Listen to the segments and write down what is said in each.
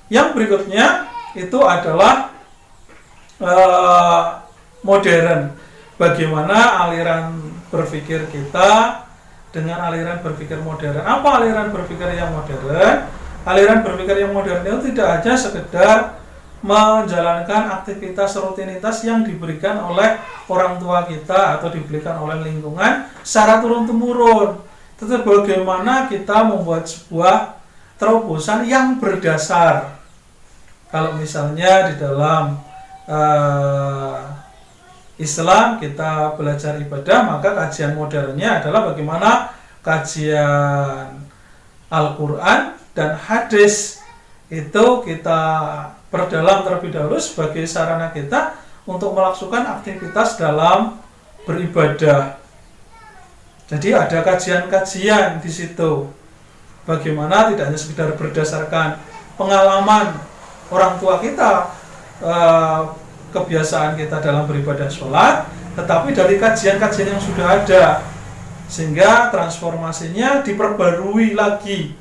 Yang berikutnya itu adalah modern. Bagaimana aliran berpikir kita dengan aliran berpikir modern. Apa aliran berpikir yang modern? Aliran berpikir yang modern itu tidak hanya sekedar menjalankan aktivitas rutinitas yang diberikan oleh orang tua kita atau diberikan oleh lingkungan secara turun-temurun, tetapi bagaimana kita membuat sebuah terobosan yang berdasar. Kalau misalnya di dalam Islam kita belajar ibadah, maka kajian modernnya adalah bagaimana kajian Al-Quran dan hadis itu kita perdalam terlebih dahulu sebagai sarana kita untuk melakukan aktivitas dalam beribadah. Jadi ada kajian-kajian di situ. Bagaimana tidak hanya sekedar berdasarkan pengalaman orang tua kita, kebiasaan kita dalam beribadah sholat, tetapi dari kajian-kajian yang sudah ada, sehingga transformasinya diperbarui lagi,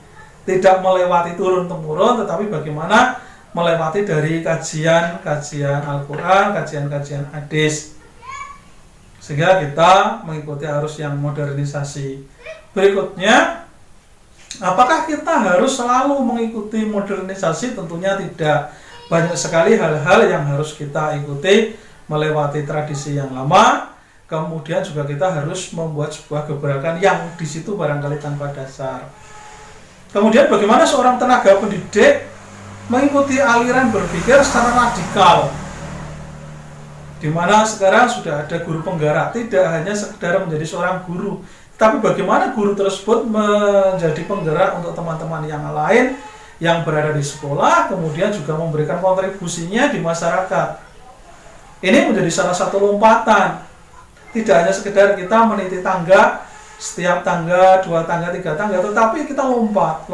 tidak melewati turun-temurun, tetapi bagaimana melewati dari kajian-kajian Al-Quran, kajian-kajian hadis, sehingga kita mengikuti arus yang modernisasi. Berikutnya, apakah kita harus selalu mengikuti modernisasi? Tentunya tidak. Banyak sekali hal-hal yang harus kita ikuti, melewati tradisi yang lama. Kemudian juga kita harus membuat sebuah gebrakan yang di situ barangkali tanpa dasar. Kemudian bagaimana seorang tenaga pendidik mengikuti aliran berpikir secara radikal, di mana sekarang sudah ada guru penggerak, tidak hanya sekedar menjadi seorang guru, tapi bagaimana guru tersebut menjadi penggerak untuk teman-teman yang lain yang berada di sekolah, kemudian juga memberikan kontribusinya di masyarakat. Ini menjadi salah satu lompatan. Tidak hanya sekedar kita meniti tangga, setiap tangga, 2 tangga, 3 tangga, tetapi kita lompat.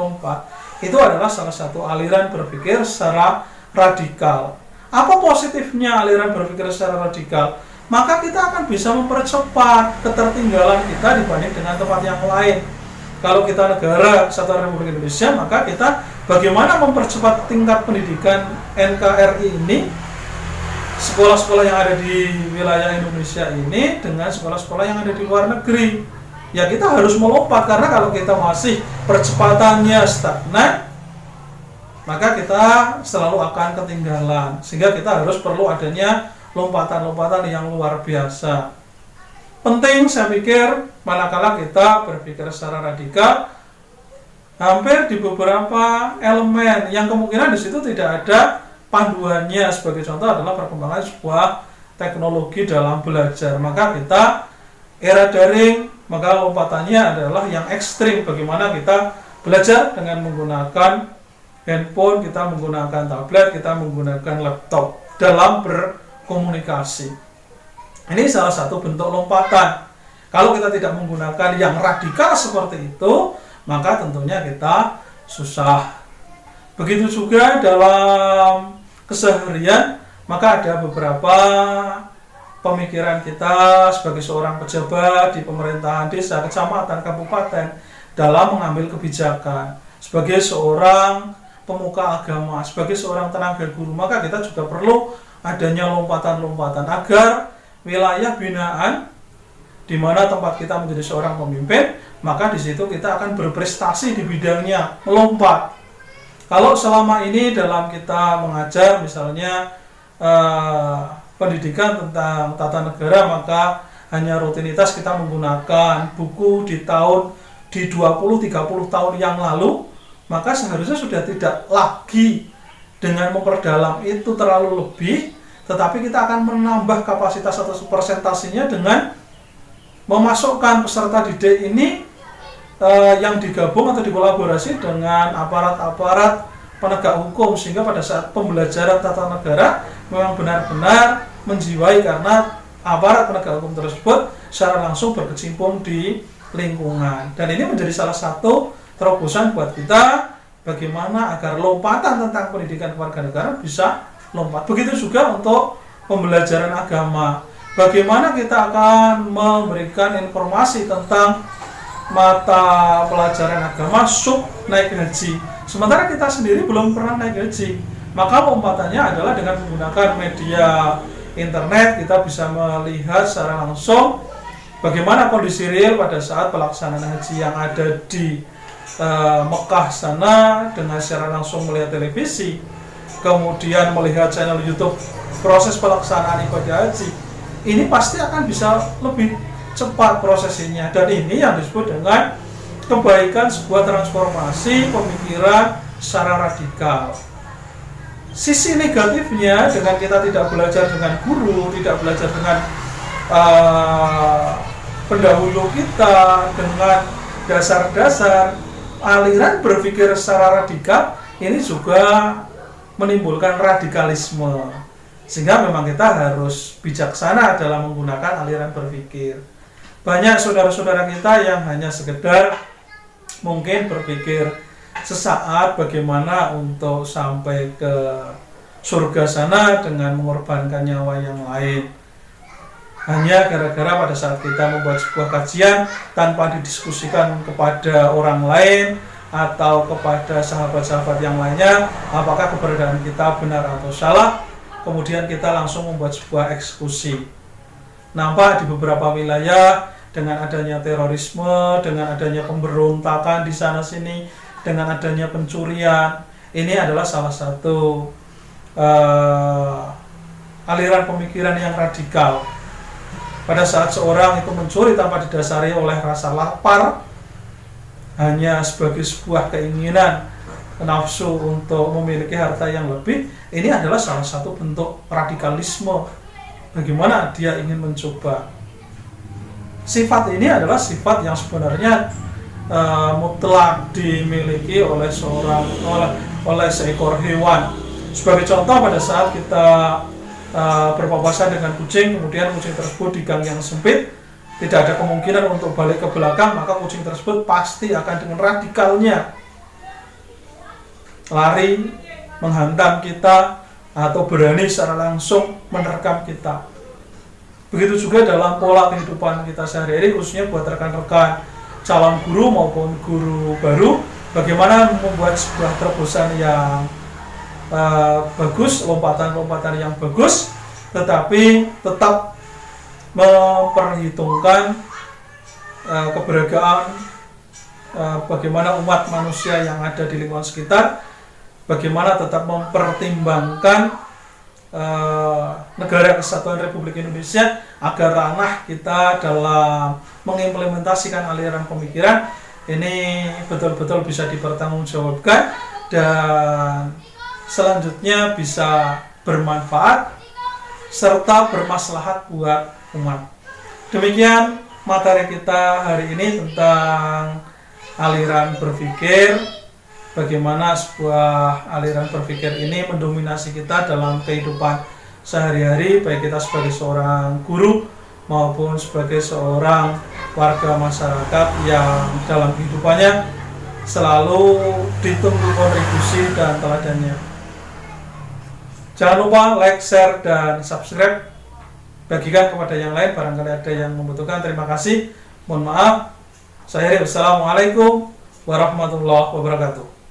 Itu adalah salah satu aliran berpikir secara radikal. Apa positifnya aliran berpikir secara radikal? Maka kita akan bisa mempercepat ketertinggalan kita dibanding dengan tempat yang lain. Kalau kita negara Kesatuan Republik Indonesia, maka kita bagaimana mempercepat tingkat pendidikan NKRI ini, sekolah-sekolah yang ada di wilayah Indonesia ini dengan sekolah-sekolah yang ada di luar negeri. Ya kita harus melompat, karena kalau kita masih percepatannya stagnan, maka kita selalu akan ketinggalan. Sehingga kita harus perlu adanya lompatan-lompatan yang luar biasa. Penting saya pikir manakala kita berpikir secara radikal, hampir di beberapa elemen yang kemungkinan di situ tidak ada panduannya. Sebagai contoh adalah perkembangan sebuah teknologi dalam belajar. Maka kita era daring, maka lompatannya adalah yang ekstrim. Bagaimana kita belajar dengan menggunakan handphone, kita menggunakan tablet, kita menggunakan laptop dalam berkomunikasi. Ini salah satu bentuk lompatan. Kalau kita tidak menggunakan yang radikal seperti itu, maka tentunya kita susah. Begitu juga dalam keseharian, maka ada beberapa pemikiran kita sebagai seorang pejabat di pemerintahan desa, kecamatan, kabupaten dalam mengambil kebijakan. Sebagai seorang pemuka agama, sebagai seorang tenaga guru, maka kita juga perlu adanya lompatan-lompatan agar wilayah binaan di mana tempat kita menjadi seorang pemimpin, maka di situ kita akan berprestasi di bidangnya, melompat. Kalau selama ini dalam kita mengajar misalnya pendidikan tentang tata negara, maka hanya rutinitas kita menggunakan buku di 20-30 tahun yang lalu, maka seharusnya sudah tidak lagi dengan memperdalam itu terlalu lebih, tetapi kita akan menambah kapasitas atau persentasinya dengan memasukkan peserta didik ini yang digabung atau dikolaborasi dengan aparat-aparat penegak hukum, sehingga pada saat pembelajaran tata negara memang benar-benar menjiwai, karena aparat penegak hukum tersebut secara langsung berkecimpung di lingkungan. Dan ini menjadi salah satu terobosan buat kita bagaimana agar lompatan tentang pendidikan kewarganegaraan bisa lompat. Begitu juga untuk pembelajaran agama. Bagaimana kita akan memberikan informasi tentang mata pelajaran agama sub naik haji. Sementara kita sendiri belum pernah naik haji. Maka lompatannya adalah dengan menggunakan media internet, kita bisa melihat secara langsung bagaimana kondisi real pada saat pelaksanaan haji yang ada di Mekah sana, dengan secara langsung melihat televisi, kemudian melihat channel YouTube proses pelaksanaan ibadah haji. Ini pasti akan bisa lebih cepat prosesnya, dan ini yang disebut dengan kebaikan sebuah transformasi pemikiran secara radikal. Sisi negatifnya, dengan kita tidak belajar dengan guru, tidak belajar dengan pendahulu kita, dengan dasar-dasar aliran berpikir secara radikal, ini juga menimbulkan radikalisme. Sehingga memang kita harus bijaksana dalam menggunakan aliran berpikir. Banyak saudara-saudara kita yang hanya sekedar mungkin berpikir sesaat bagaimana untuk sampai ke surga sana dengan mengorbankan nyawa yang lain. Hanya gara-gara pada saat kita membuat sebuah kajian tanpa didiskusikan kepada orang lain atau kepada sahabat-sahabat yang lainnya, apakah keberadaan kita benar atau salah, kemudian kita langsung membuat sebuah eksekusi. Nampak di beberapa wilayah dengan adanya terorisme, dengan adanya pemberontakan di sana sini, dengan adanya pencurian, ini adalah salah satu aliran pemikiran yang radikal. Pada saat seorang itu mencuri tanpa didasari oleh rasa lapar, hanya sebagai sebuah keinginan nafsu untuk memiliki harta yang lebih, ini adalah salah satu bentuk radikalisme. Bagaimana dia ingin mencoba. Sifat ini adalah sifat yang sebenarnya mutlak dimiliki oleh seekor hewan. Sebagai contoh, pada saat kita berpapasan dengan kucing, kemudian kucing tersebut di gang yang sempit, tidak ada kemungkinan untuk balik ke belakang, maka kucing tersebut pasti akan dengan radikalnya lari menghantam kita atau berani secara langsung menerkam kita. Begitu juga dalam pola kehidupan kita sehari-hari, khususnya buat rekan-rekan calon guru maupun guru baru, bagaimana membuat sebuah terobosan yang bagus, lompatan-lompatan yang bagus, tetapi tetap memperhitungkan keberadaan bagaimana umat manusia yang ada di lingkungan sekitar, bagaimana tetap mempertimbangkan negara Kesatuan Republik Indonesia agar ranah kita dalam mengimplementasikan aliran pemikiran ini betul-betul bisa dipertanggungjawabkan dan selanjutnya bisa bermanfaat serta bermaslahat buat umat. Demikian materi kita hari ini tentang aliran berpikir, bagaimana sebuah aliran berpikir ini mendominasi kita dalam kehidupan sehari-hari, baik kita sebagai seorang guru maupun sebagai seorang warga masyarakat yang dalam kehidupannya selalu ditunggu kontribusi dan teladannya. Jangan lupa like, share, dan subscribe. Bagikan kepada yang lain barangkali ada yang membutuhkan. Terima kasih. Mohon maaf. Saya Assalamualaikum warahmatullahi wabarakatuh.